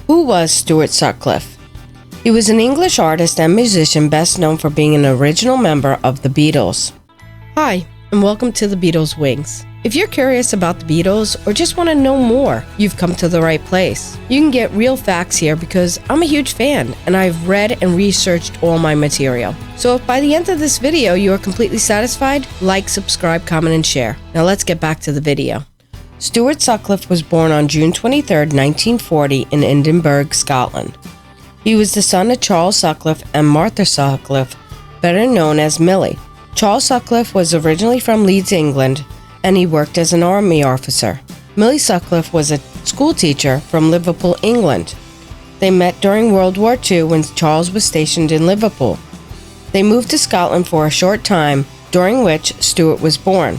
Who was Stuart Sutcliffe? He was an English artist and musician best known for being an original member of the Beatles. Hi, and welcome to the Beatles Wings. If you're curious about the Beatles or just want to know more, you've come to the right place. You can get real facts here because I'm a huge fan and I've read and researched all my material. So if by the end of this video you are completely satisfied, like, subscribe, comment, and share. Now let's get back to the video. Stuart Sutcliffe was born on June 23, 1940 in Edinburgh, Scotland. He was the son of Charles Sutcliffe and Martha Sutcliffe, better known as Millie. Charles Sutcliffe was originally from Leeds, England, and he worked as an army officer. Millie Sutcliffe was a school teacher from Liverpool, England. They met during World War II when Charles was stationed in Liverpool. They moved to Scotland for a short time, during which Stuart was born,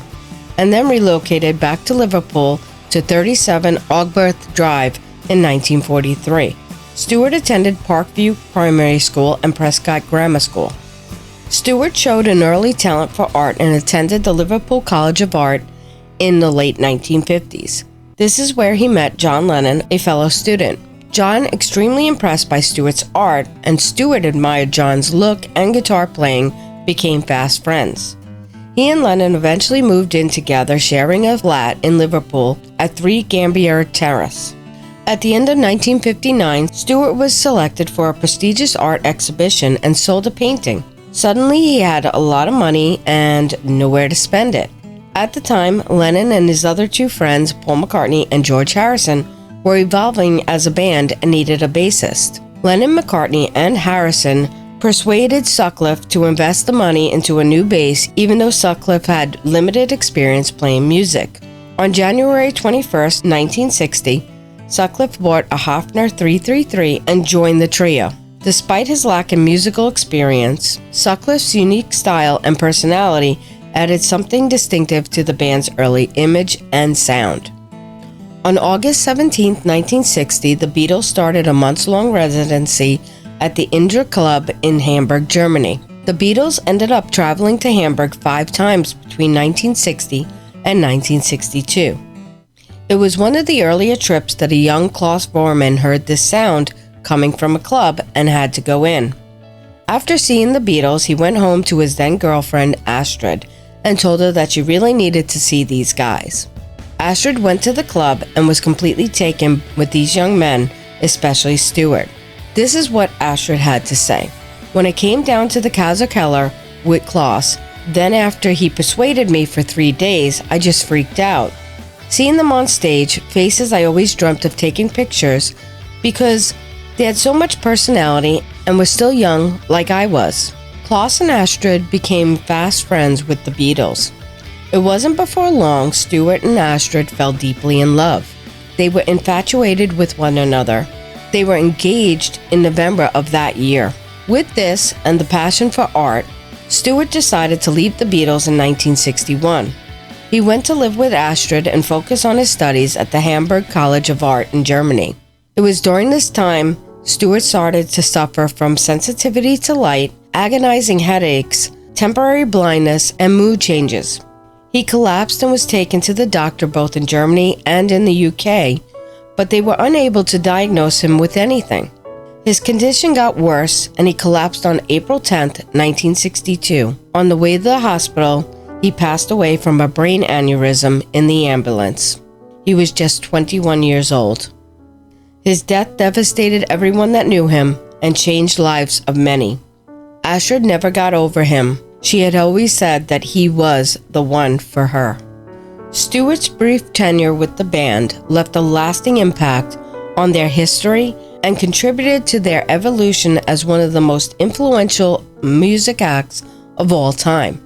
and then relocated back to Liverpool to 37 Ogbarth Drive in 1943. Stuart attended Parkview Primary School and Prescott Grammar School. Stuart showed an early talent for art and attended the Liverpool College of Art in the late 1950s. This is where he met John Lennon, a fellow student. John, extremely impressed by Stuart's art, and Stuart admired John's look and guitar playing, became fast friends. He and Lennon eventually moved in together, sharing a flat in Liverpool at 3 Gambier Terrace. At the end of 1959, Stuart was selected for a prestigious art exhibition and sold a painting. Suddenly, he had a lot of money and nowhere to spend it. At the time, Lennon and his other two friends, Paul McCartney and George Harrison, were evolving as a band and needed a bassist. Lennon, McCartney, and Harrison persuaded Sutcliffe to invest the money into a new bass, even though Sutcliffe had limited experience playing music. On January 21, 1960, Sutcliffe bought a Hofner 333 and joined the trio. Despite his lack in musical experience, Sutcliffe's unique style and personality added something distinctive to the band's early image and sound. On August 17, 1960, the Beatles started a months-long residency at the Indra Club in Hamburg, Germany. The Beatles ended up traveling to Hamburg 5 times between 1960 and 1962. It was one of the earlier trips that a young Klaus Vormann heard this sound coming from a club and had to go in. After seeing the Beatles, he went home to his then-girlfriend Astrid and told her that she really needed to see these guys. Astrid went to the club and was completely taken with these young men, especially Stuart. This is what Astrid had to say. "When it came down to the Kaiserkeller with Klaus, then after he persuaded me for 3 days, I just freaked out. Seeing them on stage, faces I always dreamt of taking pictures because they had so much personality and were still young like I was." Klaus and Astrid became fast friends with the Beatles. It wasn't before long Stuart and Astrid fell deeply in love. They were infatuated with one another. They were engaged in November of that year. With this and the passion for art, Stuart decided to leave the Beatles in 1961. He went to live with Astrid and focus on his studies at the Hamburg College of Art in Germany. It was during this time Stuart started to suffer from sensitivity to light, agonizing headaches, temporary blindness, and mood changes. He collapsed and was taken to the doctor both in Germany and in the UK, but they were unable to diagnose him with anything. His condition got worse and he collapsed on April 10, 1962. On the way to the hospital, he passed away from a brain aneurysm in the ambulance. He was just 21 years old. His death devastated everyone that knew him and changed lives of many. Astrid never got over him. She had always said that he was the one for her. Stuart's brief tenure with the band left a lasting impact on their history and contributed to their evolution as one of the most influential music acts of all time.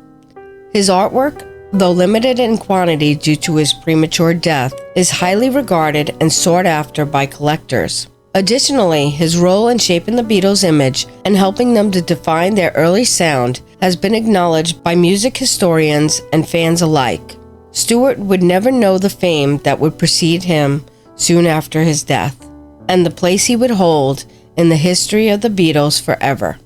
His artwork, though limited in quantity due to his premature death, is highly regarded and sought after by collectors. Additionally, his role in shaping the Beatles' image and helping them to define their early sound has been acknowledged by music historians and fans alike. Stuart would never know the fame that would precede him soon after his death, and the place he would hold in the history of the Beatles forever.